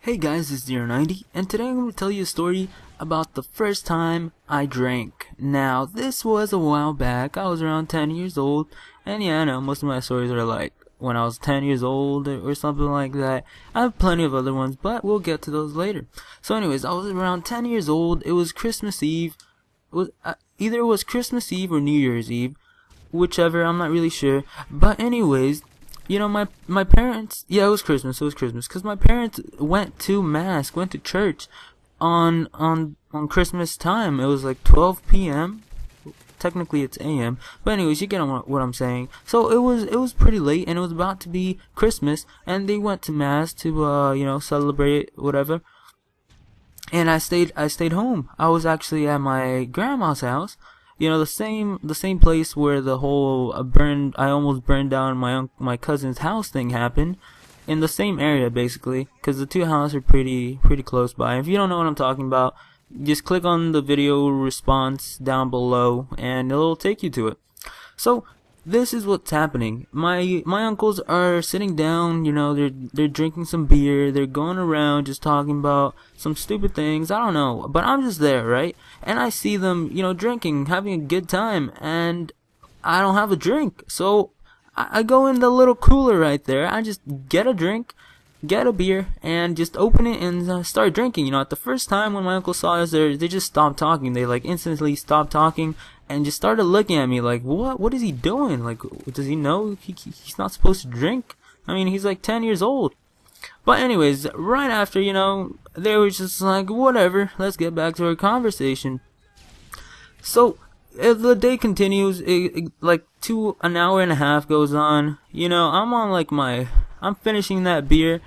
Hey guys, it's 090, and today I'm going to tell you a story about the first time I drank. Now, this was a while back. I was around 10 years old, and yeah, I know most of my stories are like when I was 10 years old or something like that. I have plenty of other ones, but we'll get to those later. So anyways, I was around 10 years old. It was Christmas Eve. Either it was Christmas Eve or New Year's Eve, whichever, I'm not really sure. But anyways, my parents, yeah, it was Christmas, because my parents went to mass, went to church on Christmas time. It was like 12 p.m. Technically it's a.m., but anyways, you get what I'm saying. So it was pretty late, and it was about to be Christmas, and they went to mass to celebrate whatever. And I stayed home. I was actually at my grandma's house. The same place where the whole I almost burned down my cousin's house thing happened, in the same area basically, because the two houses are pretty close by. If you don't know what I'm talking about, just click on the video response down below and it'll take you to it. So this is what's happening. My uncles are sitting down, they're drinking some beer, they're going around just talking about some stupid things, I don't know, but I'm just there, right? And I see them, drinking, having a good time, and I don't have a drink. So I go in the little cooler right there, I just get a drink, get a beer, and just open it and start drinking. At the first time when my uncle saw us there, they just stopped talking. They instantly stopped talking and just started looking at me like, what is he doing? Like, does he know he's not supposed to drink? I mean, he's like 10 years old. But anyways, right after, they were just like, whatever, let's get back to our conversation. So if the day continues, an hour and a half goes on. I'm finishing that beer.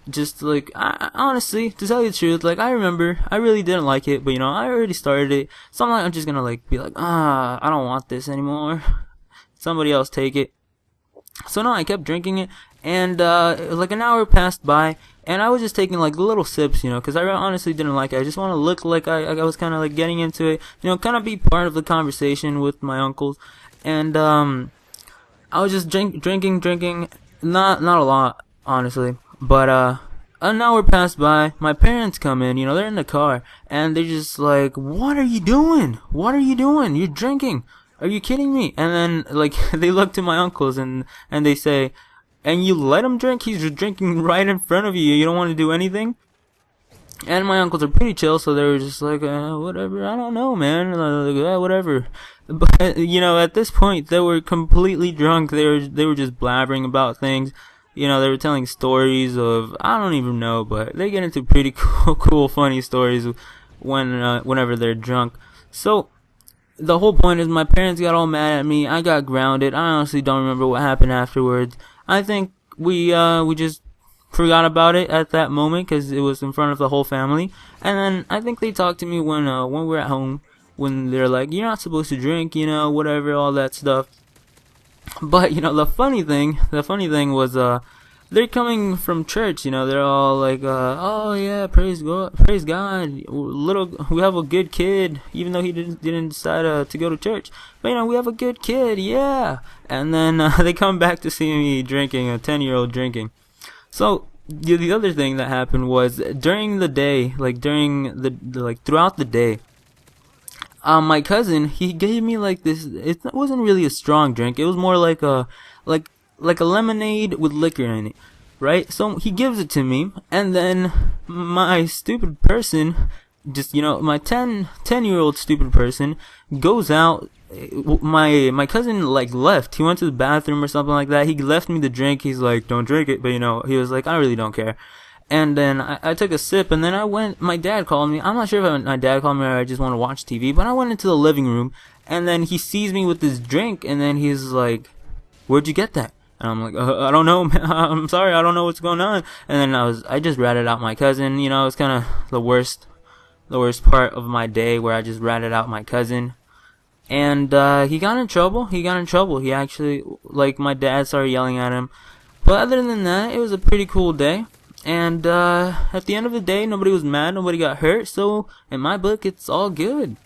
Just honestly, to tell you the truth, I remember I really didn't like it, but I already started it, so I'm just gonna be like, I don't want this anymore. Somebody else take it. So no, I kept drinking it, and an hour passed by, and I was just taking little sips, because I honestly didn't like it. I just want to look like I was kind of getting into it, kind of be part of the conversation with my uncles, and I was just drinking, not a lot, honestly. But an hour passed by, my parents come in, they're in the car, and they're just like, what are you doing? What are you doing? You're drinking. Are you kidding me? And then, they look to my uncles, and they say, and you let him drink? He's just drinking right in front of you. You don't want to do anything? And my uncles are pretty chill, so they were just like, whatever, I don't know, man, whatever. But, at this point, they were completely drunk. They were just blabbering about things. They were telling stories of, I don't even know, but they get into pretty cool, funny stories whenever they're drunk. So, the whole point is my parents got all mad at me, I got grounded. I honestly don't remember what happened afterwards. I think we just forgot about it at that moment, because it was in front of the whole family. And then, I think they talked to me when we're at home, when they're like, you're not supposed to drink, whatever, all that stuff. But, the funny thing was, they're coming from church, they're all like, oh yeah, praise God, we have a good kid, even though he didn't decide to go to church, but we have a good kid, yeah. And then, they come back to see me drinking, a 10-year-old drinking. So, the other thing that happened was, during the day, throughout the day, my cousin, he gave me this, it wasn't really a strong drink, it was more like a lemonade with liquor in it, right? So he gives it to me, and then my stupid person, just, my 10-year-old stupid person goes out. My cousin left, he went to the bathroom or something like that, he left me the drink, he's like, don't drink it, but he was like, I really don't care. And then I took a sip, and then my dad called me. I'm not sure if my dad called me or I just want to watch TV, but I went into the living room, and then he sees me with this drink, and then he's like, where'd you get that? And I'm like, I don't know, man. I'm sorry, I don't know what's going on. And then I just ratted out my cousin. It was kind of the worst part of my day, where I just ratted out my cousin. And he got in trouble. He actually, my dad started yelling at him. But other than that, it was a pretty cool day. And at the end of the day, nobody was mad, nobody got hurt, so in my book, it's all good.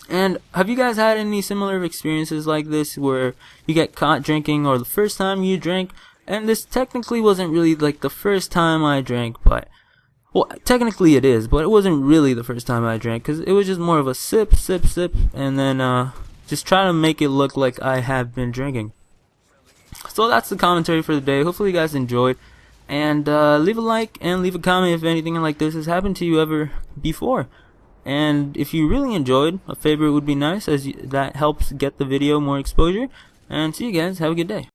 And have you guys had any similar experiences like this, where you get caught drinking, or the first time you drank, and this technically wasn't really the first time I drank, but Well, technically it is, but it wasn't really the first time I drank, because it was just more of a sip, sip, sip, and then just try to make it look like I have been drinking. So that's the commentary for the day. Hopefully you guys enjoyed, and leave a like and leave a comment if anything like this has happened to you ever before. And if you really enjoyed, a favorite would be nice, as that helps get the video more exposure. And see you guys, have a good day.